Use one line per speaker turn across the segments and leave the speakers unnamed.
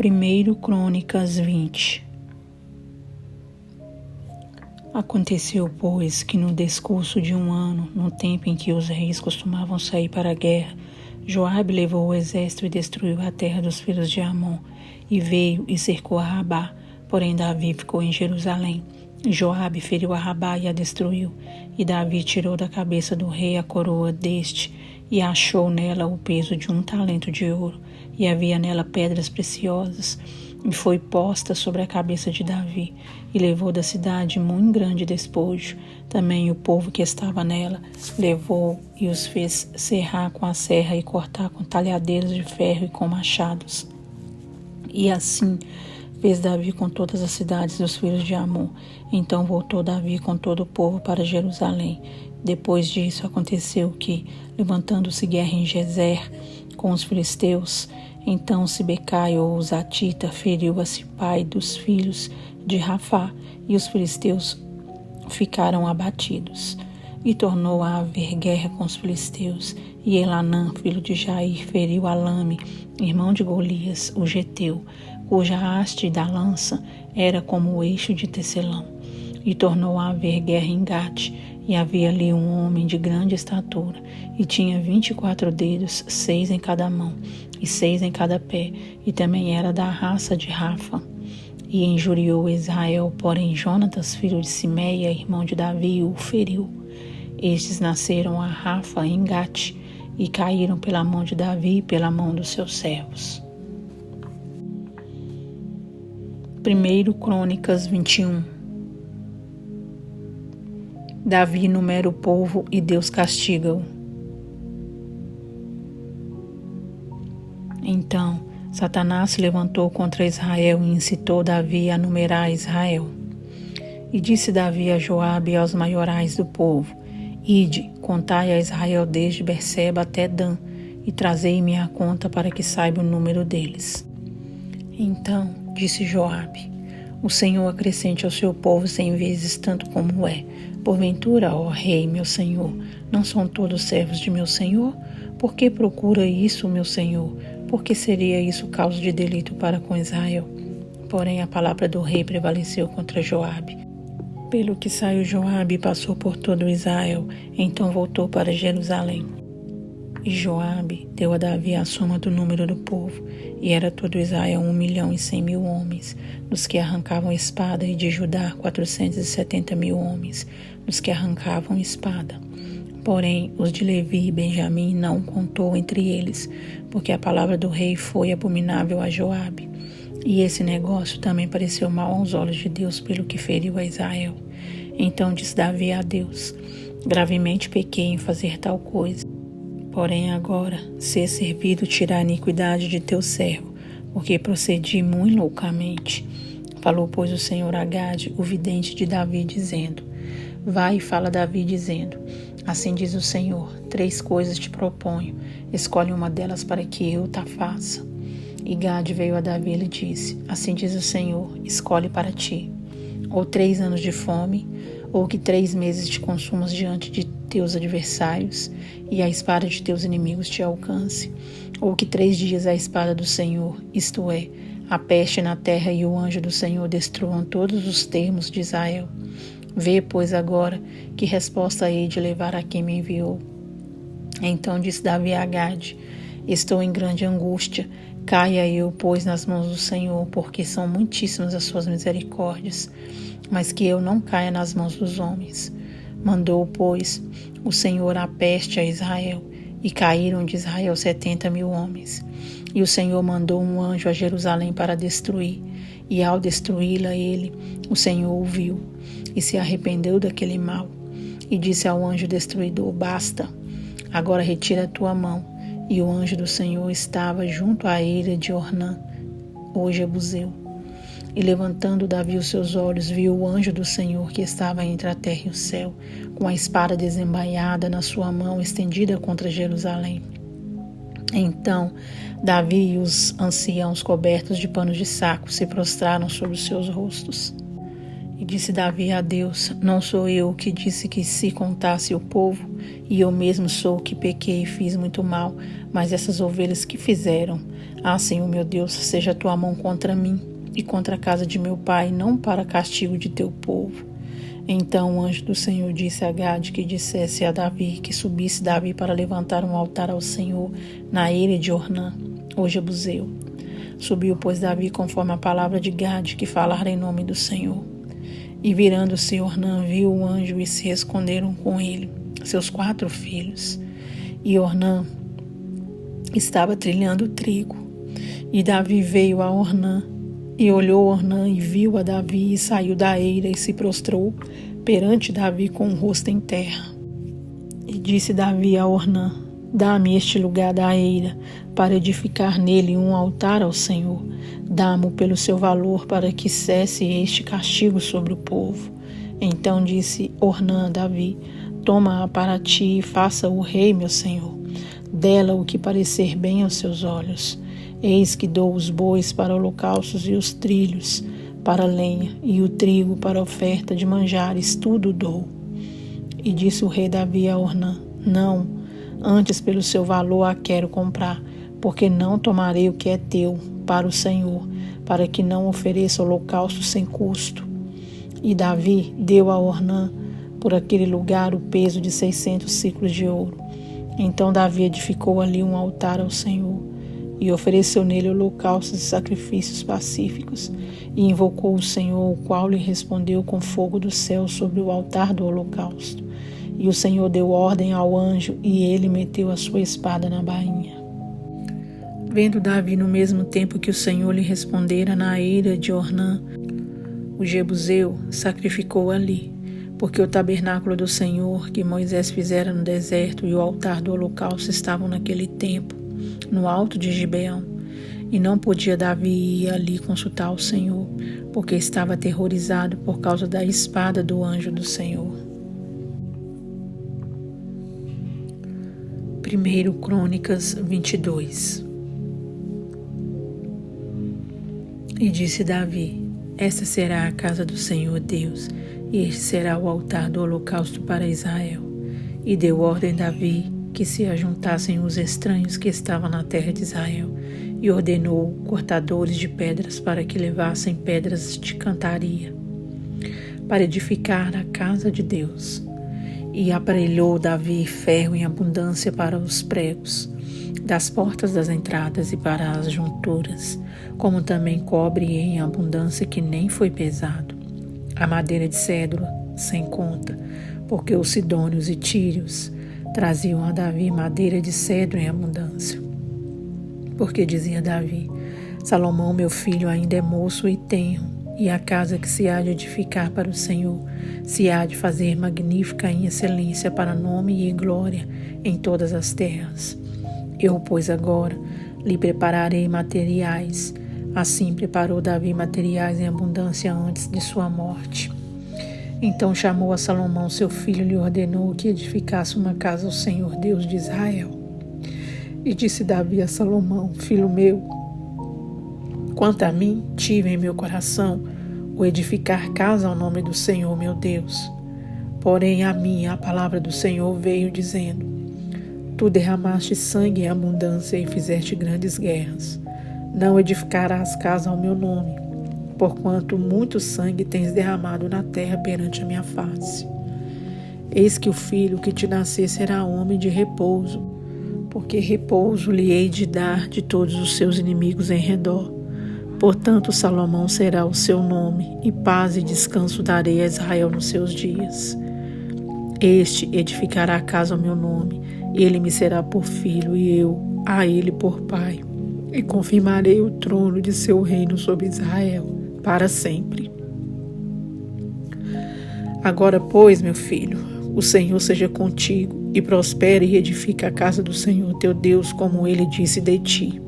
1 Crônicas 20. Aconteceu, pois, que no decurso de um ano, no tempo em que os reis costumavam sair para a guerra, Joabe levou o exército e destruiu a terra dos filhos de Amon, e veio e cercou a Rabá, porém Davi ficou em Jerusalém. Joabe feriu a Rabá e a destruiu, e Davi tirou da cabeça do rei a coroa deste, e achou nela o peso de 1 talento de ouro, e havia nela pedras preciosas, e foi posta sobre a cabeça de Davi, e levou da cidade muito grande despojo. Também o povo que estava nela levou e os fez serrar com a serra e cortar com talhadeiras de ferro e com machados. E assim fez Davi com todas as cidades dos filhos de Amon. Então voltou Davi com todo o povo para Jerusalém. Depois disso aconteceu que, levantando-se guerra em Gezer com os filisteus, então Sibekai ou Zatita feriu a Sipai dos filhos de Rafá, e os filisteus ficaram abatidos. E tornou a haver guerra com os filisteus, e Elanã, filho de Jair, feriu Alame, irmão de Golias, o geteu, cuja haste da lança era como o eixo de tecelão. E tornou a haver guerra em Gate, e havia ali um homem de grande estatura, e tinha 24 dedos, 6 em cada mão, e 6 em cada pé, e também era da raça de Rafa. E injuriou Israel, porém Jonatas, filho de Simeia, irmão de Davi, o feriu. Estes nasceram a Rafa em Gate, e caíram pela mão de Davi e pela mão dos seus servos. 1 Crônicas 21. Davi numera o povo e Deus castiga-o. Então Satanás se levantou contra Israel e incitou Davi a numerar Israel. E disse Davi a Joabe e aos maiorais do povo: Ide, contai a Israel desde Berseba até Dan, e trazei-me a conta para que saiba o número deles. Então disse Joabe: O Senhor acrescente ao seu povo 100 vezes tanto como é. Porventura, ó rei, meu senhor, não são todos servos de meu senhor? Por que procura isso, meu senhor? Porque seria isso causa de delito para com Israel? Porém, a palavra do rei prevaleceu contra Joabe. Pelo que saiu Joabe e passou por todo Israel, então voltou para Jerusalém. E Joabe deu a Davi a soma do número do povo, e era todo Israel 1.100.000 homens, dos que arrancavam espada, e de Judá 470.000 homens, dos que arrancavam espada. Porém, os de Levi e Benjamim não contou entre eles, porque a palavra do rei foi abominável a Joabe. E esse negócio também pareceu mal aos olhos de Deus, pelo que feriu a Israel. Então disse Davi a Deus: Gravemente pequei em fazer tal coisa. Porém agora, ser servido tirar a iniquidade de teu servo, porque procedi muito loucamente. Falou, pois, o Senhor a Gade, o vidente de Davi, dizendo: Vai e fala a Davi, dizendo: Assim diz o Senhor, 3 coisas te proponho, escolhe uma delas para que eu ta faça. E Gade veio a Davi e lhe disse: Assim diz o Senhor, escolhe para ti, ou 3 anos de fome, ou que 3 meses te consumas diante de teus adversários, e a espada de teus inimigos te alcance, ou que 3 dias a espada do Senhor, isto é, a peste na terra e o anjo do Senhor destruam todos os termos de Israel. Vê, pois, agora que resposta hei de levar a quem me enviou. Então disse Davi a Gade: Estou em grande angústia, caia eu, pois, nas mãos do Senhor, porque são muitíssimas as suas misericórdias, mas que eu não caia nas mãos dos homens. Mandou, pois, o Senhor a peste a Israel, e caíram de Israel 70.000 homens. E o Senhor mandou um anjo a Jerusalém para destruir, e ao destruí-la ele, o Senhor ouviu, e se arrependeu daquele mal, e disse ao anjo destruidor: Basta, agora retira a tua mão. E o anjo do Senhor estava junto à eira de Ornã, hoje Jebuseu. E levantando Davi os seus olhos, viu o anjo do Senhor que estava entre a terra e o céu, com a espada desembainhada na sua mão, estendida contra Jerusalém. Então Davi e os anciãos cobertos de panos de saco se prostraram sobre os seus rostos. E disse Davi a Deus: Não sou eu o que disse que se contasse o povo, e eu mesmo sou o que pequei e fiz muito mal, mas essas ovelhas que fizeram? Ah, Senhor meu Deus, seja a tua mão contra mim e contra a casa de meu pai, não para castigo de teu povo. Então o anjo do Senhor disse a Gade que dissesse a Davi que subisse Davi para levantar um altar ao Senhor na ilha de Ornã, o Jebuseu. Subiu, pois, Davi conforme a palavra de Gade, que falara em nome do Senhor. E virando-se Ornã, viu o anjo e se esconderam com ele seus 4 filhos. E Ornã estava trilhando trigo. E Davi veio a Ornã, e olhou Ornã e viu a Davi, e saiu da eira e se prostrou perante Davi com o rosto em terra. E disse Davi a Ornã: Dá-me este lugar da eira, para edificar nele um altar ao Senhor. Dá-mo pelo seu valor, para que cesse este castigo sobre o povo. Então disse Ornã a Davi: Toma-a para ti e faça-o rei, meu senhor. Dela o que parecer bem aos seus olhos. Eis que dou os bois para holocaustos e os trilhos para lenha, e o trigo para oferta de manjares, tudo dou. E disse o rei Davi a Ornã: Não, antes pelo seu valor a quero comprar, porque não tomarei o que é teu para o Senhor, para que não ofereça holocausto sem custo. E Davi deu a Ornã por aquele lugar o peso de 600 siclos de ouro. Então Davi edificou ali um altar ao Senhor, e ofereceu nele holocaustos e sacrifícios pacíficos, e invocou o Senhor, o qual lhe respondeu com fogo do céu sobre o altar do holocausto. E o Senhor deu ordem ao anjo, e ele meteu a sua espada na bainha. Vendo Davi no mesmo tempo que o Senhor lhe respondera na eira de Ornã, o Jebuseu, sacrificou ali, porque o tabernáculo do Senhor que Moisés fizera no deserto e o altar do holocausto estavam naquele tempo no alto de Gibeão, e não podia Davi ir ali consultar o Senhor, porque estava aterrorizado por causa da espada do anjo do Senhor. 1 Crônicas 22. E disse Davi: Esta será a casa do Senhor Deus, e este será o altar do holocausto para Israel. E deu ordem Davi que se ajuntassem os estranhos que estavam na terra de Israel, e ordenou cortadores de pedras para que levassem pedras de cantaria, para edificar a casa de Deus. E aparelhou Davi ferro em abundância para os pregos das portas das entradas e para as junturas, como também cobre em abundância que nem foi pesado. A madeira de cedro sem conta, porque os sidônios e tírios traziam a Davi madeira de cedro em abundância. Porque dizia Davi: Salomão, meu filho, ainda é moço e tenro, e a casa que se há de edificar para o Senhor se há de fazer magnífica em excelência para nome e glória em todas as terras. Eu, pois, agora lhe prepararei materiais. Assim preparou Davi materiais em abundância antes de sua morte. Então chamou a Salomão, seu filho, e lhe ordenou que edificasse uma casa ao Senhor Deus de Israel. E disse Davi a Salomão: Filho meu, quanto a mim, tive em meu coração o edificar casa ao nome do Senhor meu Deus. Porém a mim a palavra do Senhor veio dizendo: Tu derramaste sangue em abundância e fizeste grandes guerras. Não edificarás casa ao meu nome, porquanto muito sangue tens derramado na terra perante a minha face. Eis que o filho que te nascer será homem de repouso, porque repouso lhe hei de dar de todos os seus inimigos em redor. Portanto, Salomão será o seu nome, e paz e descanso darei a Israel nos seus dias. Este edificará a casa ao meu nome, ele me será por filho, e eu a ele por pai, e confirmarei o trono de seu reino sobre Israel para sempre. Agora, pois, meu filho, o Senhor seja contigo, e prospere e edifique a casa do Senhor teu Deus, como ele disse de ti.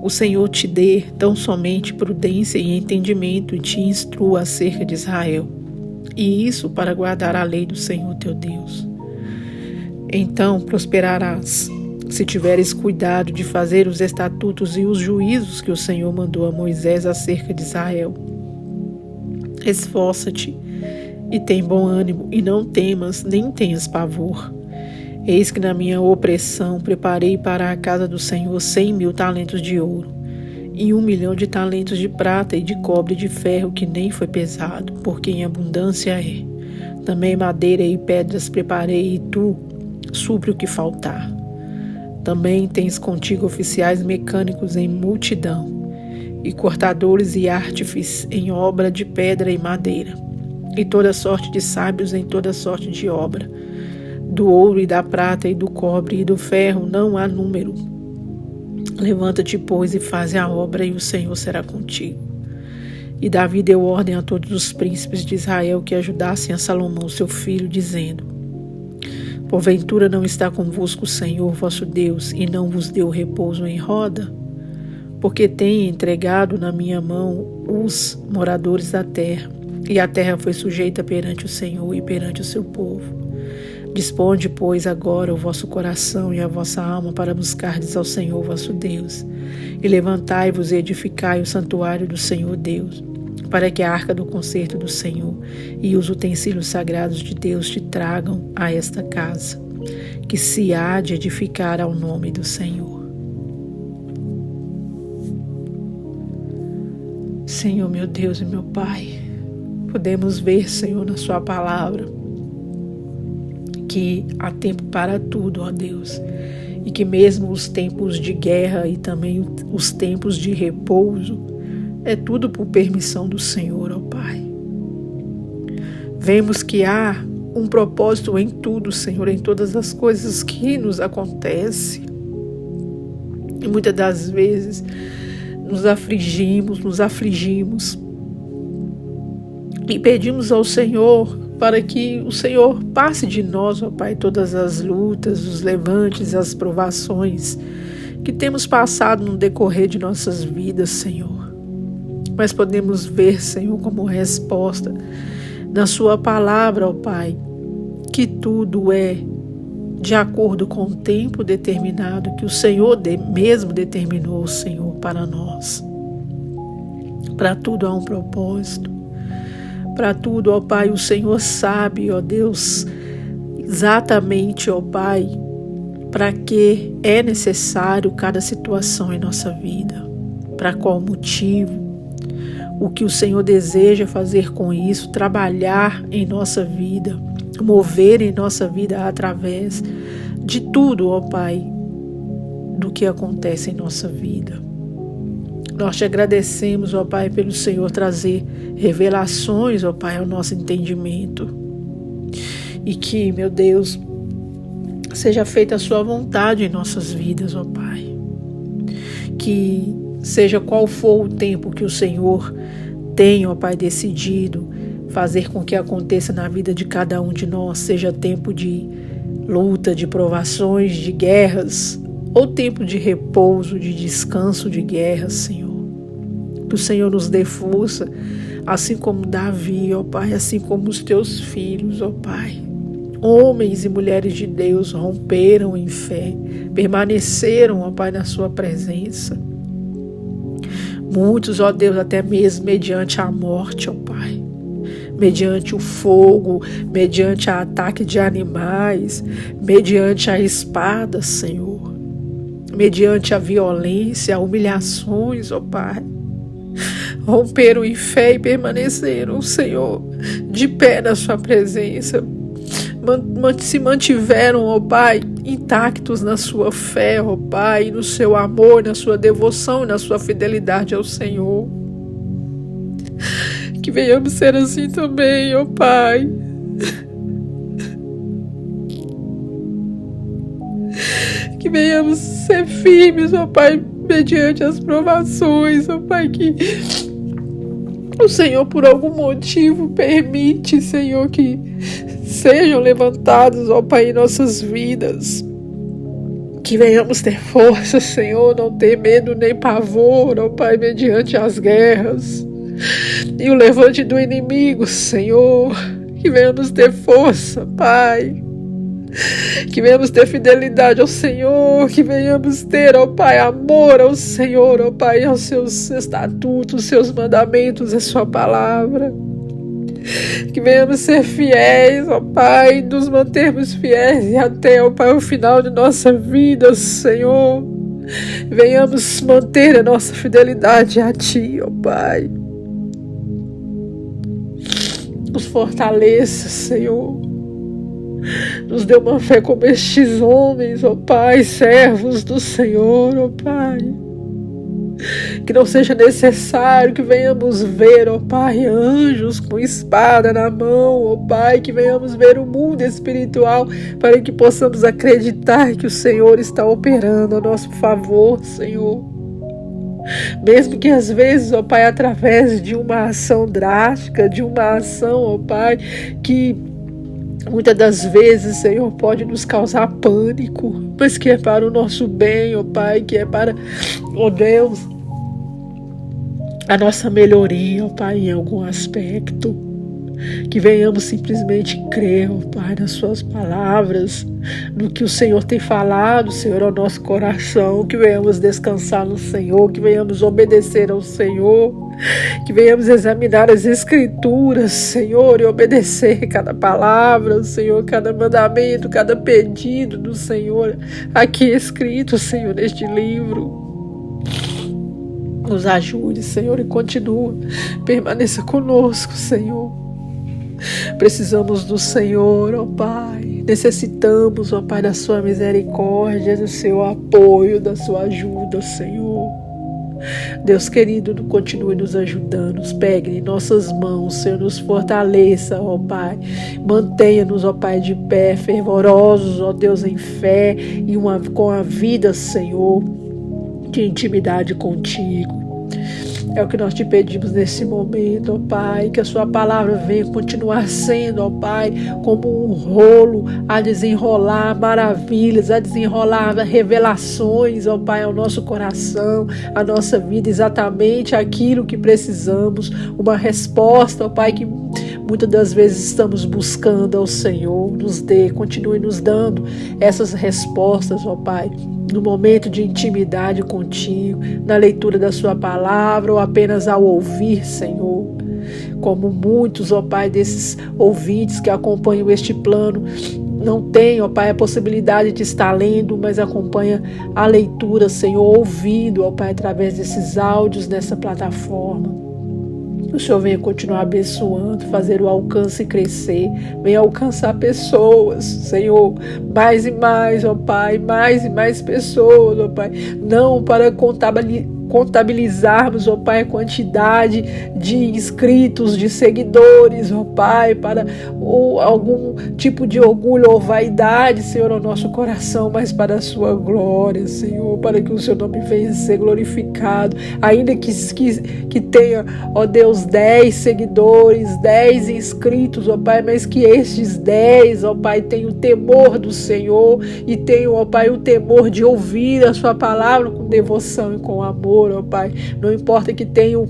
O Senhor te dê tão somente prudência e entendimento, e te instrua acerca de Israel, e isso para guardar a lei do Senhor teu Deus. Então prosperarás, se tiveres cuidado de fazer os estatutos e os juízos que o Senhor mandou a Moisés acerca de Israel. Esforça-te e tem bom ânimo, e não temas, nem tenhas pavor. Eis que na minha opressão preparei para a casa do Senhor 100.000 talentos de ouro, e 1.000.000 de talentos de prata, e de cobre e de ferro, que nem foi pesado, porque em abundância é. Também madeira e pedras preparei, e tu supre o que faltar. Também tens contigo oficiais mecânicos em multidão, e cortadores e artífices em obra de pedra e madeira, e toda sorte de sábios em toda sorte de obra. Do ouro e da prata e do cobre e do ferro não há número. Levanta-te, pois, e faze a obra, e o Senhor será contigo. E Davi deu ordem a todos os príncipes de Israel que ajudassem a Salomão, seu filho, dizendo: Porventura não está convosco o Senhor vosso Deus, e não vos deu repouso em roda? Porque tem entregado na minha mão os moradores da terra, e a terra foi sujeita perante o Senhor e perante o seu povo. Disponde, pois, agora o vosso coração e a vossa alma para buscardes ao Senhor vosso Deus, e levantai-vos e edificai o santuário do Senhor Deus, para que a arca do concerto do Senhor e os utensílios sagrados de Deus te tragam a esta casa, que se há de edificar ao nome do Senhor. Senhor, meu Deus e meu Pai, podemos ver, Senhor, na sua palavra, que há tempo para tudo, ó Deus, e que mesmo os tempos de guerra e também os tempos de repouso, é tudo por permissão do Senhor, ó Pai. Vemos que há um propósito em tudo, Senhor, em todas as coisas que nos acontecem. E muitas das vezes nos afligimos e pedimos ao Senhor para que o Senhor passe de nós, ó Pai, todas as lutas, os levantes, as provações que temos passado no decorrer de nossas vidas, Senhor. Mas podemos ver, Senhor, como resposta na sua palavra, ó Pai, que tudo é de acordo com o tempo determinado que o Senhor mesmo determinou, Senhor, para nós. Para tudo há um propósito. Para tudo, ó Pai, o Senhor sabe, ó Deus, exatamente, ó Pai, para que é necessário cada situação em nossa vida, para qual motivo, o que o Senhor deseja fazer com isso, trabalhar em nossa vida, mover em nossa vida através de tudo, ó Pai, do que acontece em nossa vida. Nós te agradecemos, ó Pai, pelo Senhor trazer revelações, ó Pai, ao nosso entendimento. E que, meu Deus, seja feita a sua vontade em nossas vidas, ó Pai. Que seja qual for o tempo que o Senhor tem, ó Pai, decidido fazer com que aconteça na vida de cada um de nós, seja tempo de luta, de provações, de guerras, ou tempo de repouso, de descanso de guerra, Senhor. Que o Senhor nos dê força, assim como Davi, ó Pai, assim como os teus filhos, ó Pai. Homens e mulheres de Deus romperam em fé, permaneceram, ó Pai, na sua presença. Muitos, ó Deus, até mesmo mediante a morte, ó Pai, mediante o fogo, mediante o ataque de animais, mediante a espada, Senhor, mediante a violência, humilhações, ó Pai, romperam em fé e permaneceram, Senhor, de pé na sua presença, se mantiveram, ó Pai, intactos na sua fé, ó Pai, no seu amor, na sua devoção e na sua fidelidade ao Senhor. Que venhamos ser assim também, ó Pai. Que venhamos ser firmes, ó Pai, mediante as provações, ó Pai, que o Senhor por algum motivo permite, Senhor, que sejam levantados, ó Pai, em nossas vidas. Que venhamos ter força, Senhor, não ter medo nem pavor, ó Pai, mediante as guerras e o levante do inimigo, Senhor. Que venhamos ter força, Pai. Que venhamos ter fidelidade ao Senhor, que venhamos ter, ó Pai, amor ao Senhor, ó Pai, aos seus estatutos, seus mandamentos, a sua palavra. Que venhamos ser fiéis, ó Pai, nos mantermos fiéis e até, ó Pai, o final de nossa vida, Senhor. Venhamos manter a nossa fidelidade a Ti, ó Pai. Nos fortaleça, Senhor. Nos dê uma fé como estes homens, ó Pai, servos do Senhor, ó Pai. Que não seja necessário que venhamos ver, ó Pai, anjos com espada na mão, ó Pai, que venhamos ver o mundo espiritual para que possamos acreditar que o Senhor está operando a nosso favor, Senhor. Mesmo que às vezes, ó Pai, através de uma ação drástica, de uma ação, ó Pai, que muitas das vezes, Senhor, pode nos causar pânico, mas que é para o nosso bem, ó Pai, que é para, ó Deus, a nossa melhoria, ó Pai, em algum aspecto. Que venhamos simplesmente crer, ó Pai, nas Suas palavras, no que o Senhor tem falado, Senhor, ao nosso coração. Que venhamos descansar no Senhor, que venhamos obedecer ao Senhor, que venhamos examinar as Escrituras, Senhor, e obedecer cada palavra, Senhor, cada mandamento, cada pedido do Senhor aqui escrito, Senhor, neste livro. Nos ajude, Senhor, e continua, permaneça conosco, Senhor. Precisamos do Senhor, ó Pai. Necessitamos, ó Pai, da Sua misericórdia, do Seu apoio, da Sua ajuda, Senhor. Deus querido, continue nos ajudando, nos pegue em nossas mãos, Senhor, nos fortaleça, ó Pai. Mantenha-nos, ó Pai, de pé, fervorosos, ó Deus, em fé e com a vida, Senhor, de intimidade contigo. É o que nós te pedimos nesse momento, ó Pai, que a Sua palavra venha continuar sendo, ó Pai, como um rolo a desenrolar maravilhas, a desenrolar revelações, ó Pai, ao nosso coração, à nossa vida, exatamente aquilo que precisamos, uma resposta, ó Pai, que muitas das vezes estamos buscando ao Senhor. Nos dê, continue nos dando essas respostas, ó Pai, no momento de intimidade contigo, na leitura da Sua palavra ou apenas ao ouvir, Senhor. Como muitos, ó Pai, desses ouvintes que acompanham este plano não tem, ó Pai, a possibilidade de estar lendo, mas acompanha a leitura, Senhor, ouvindo, ó Pai, através desses áudios nessa plataforma. O Senhor venha continuar abençoando, fazer o alcance crescer, venha alcançar pessoas, Senhor, mais e mais, ó Pai, mais e mais pessoas, ó Pai, não para contabilizarmos, ó Pai, a quantidade de inscritos, de seguidores, ó Pai, para algum tipo de orgulho ou vaidade, Senhor, ao nosso coração, mas para a Sua glória, Senhor, para que o Seu nome venha ser glorificado, ainda que tenha, ó Deus, 10 seguidores, 10 inscritos, ó Pai, mas que estes 10, ó Pai, tenham o temor do Senhor e tenham, ó Pai, o temor de ouvir a Sua palavra com devoção e com amor, ó Pai. Não importa que tenham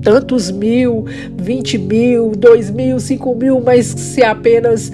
tantos 1.000, 20.000, 2.000, 5.000, mas se apenas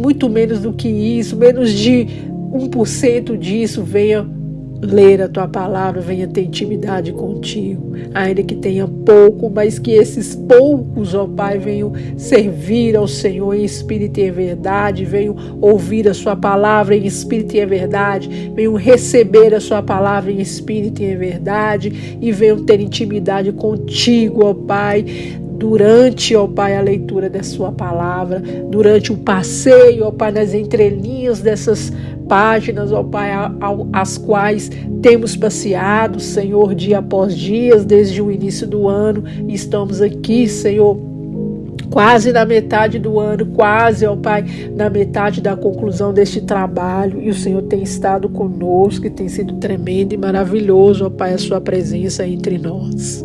muito menos do que isso, menos de 1% disso, venha ler a Tua palavra, venha ter intimidade contigo, ainda que tenha pouco, mas que esses poucos, ó Pai, venham servir ao Senhor em espírito e em verdade, venham ouvir a Sua palavra em espírito e em verdade, venham receber a Sua palavra em espírito e em verdade, e venham ter intimidade contigo, ó Pai, durante, ó Pai, a leitura da Sua palavra, durante o passeio, ó Pai, nas entrelinhas dessas páginas, ó Pai, as quais temos passeado, Senhor, dia após dia, desde o início do ano, e estamos aqui, Senhor, quase na metade do ano, quase, ó Pai, na metade da conclusão deste trabalho, e o Senhor tem estado conosco, e tem sido tremendo e maravilhoso, ó Pai, a Sua presença entre nós.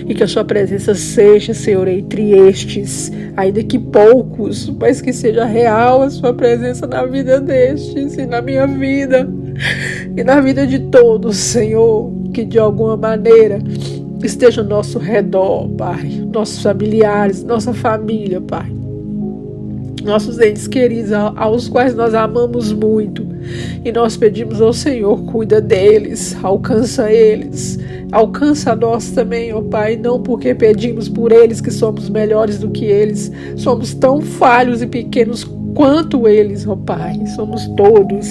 E que a Sua presença seja, Senhor, entre estes, ainda que poucos, mas que seja real a Sua presença na vida destes e na minha vida e na vida de todos, Senhor, que de alguma maneira esteja ao nosso redor, Pai, nossos familiares, nossa família, Pai, nossos entes queridos, aos quais nós amamos muito, e nós pedimos ao Senhor, cuida deles, alcança eles, Alcança a nós também, ó Pai, não porque pedimos por eles que somos melhores do que eles, somos tão falhos e pequenos quanto eles, ó Pai. Somos todos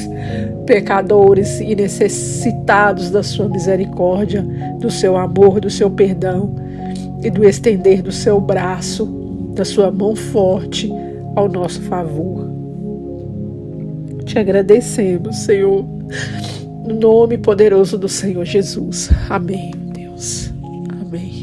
pecadores e necessitados da sua misericórdia, do seu amor, do seu perdão e do estender do seu braço, da sua mão forte ao nosso favor. Te agradecemos, Senhor, no nome poderoso do Senhor Jesus. Amém, Deus. Amém.